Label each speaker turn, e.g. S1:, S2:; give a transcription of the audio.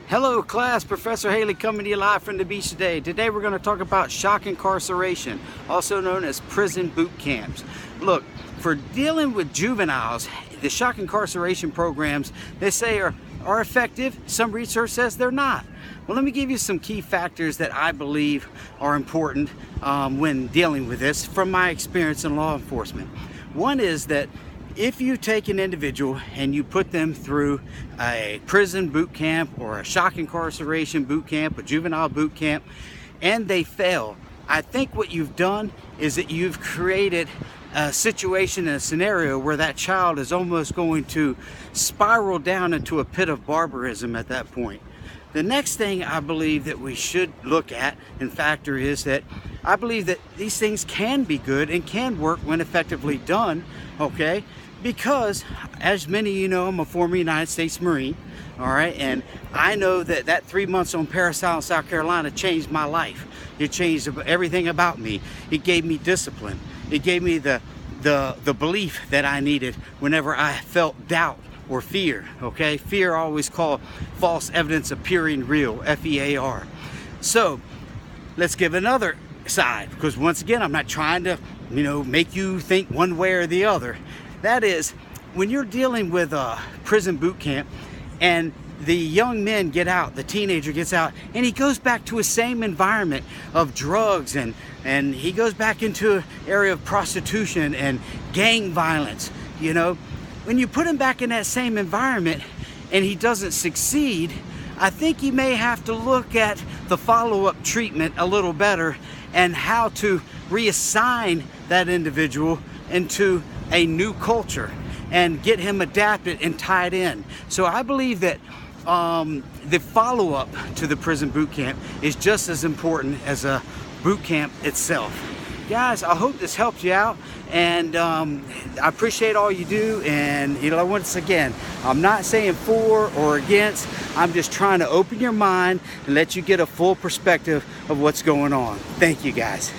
S1: Hello class, Professor Haley coming to you live from the beach today. Today we're going to talk about shock incarceration, also known as prison boot camps. Look, for dealing with juveniles, the shock incarceration programs, they say are effective. Some research says they're not. Well, let me give you some key factors that I believe are important when dealing with this from my experience in law enforcement. One is that if you take an individual and you put them through a prison boot camp or a shock incarceration boot camp, a juvenile boot camp, and they fail, I think what you've done is that you've created a situation and a scenario where that child is almost going to spiral down into a pit of barbarism at that point. The next thing I believe that we should look at and factor is that I believe that these things can be good and can work when effectively done, okay? Because, as many of you know, I'm a former United States Marine, all right? And I know that that 3 months on Parris Island, South Carolina changed my life. It changed everything about me. It gave me discipline. It gave me the belief that I needed whenever I felt doubt or fear, okay? Fear, always called false evidence appearing real, F-E-A-R. So, let's give another side, because once again, I'm not trying to, make you think one way or the other. That is, when you're dealing with a prison boot camp and the young men get out, the teenager gets out, and he goes back to his same environment of drugs and he goes back into an area of prostitution and gang violence, When you put him back in that same environment and he doesn't succeed, I think he may have to look at the follow-up treatment a little better and how to reassign that individual into a new culture and get him adapted and tied in. So I believe that the follow-up to the prison boot camp is just as important as a boot camp itself. Guys, I hope this helped you out, and I appreciate all you do. And once again, I'm not saying for or against. I'm just trying to open your mind and let you get a full perspective of what's going on. Thank you, guys.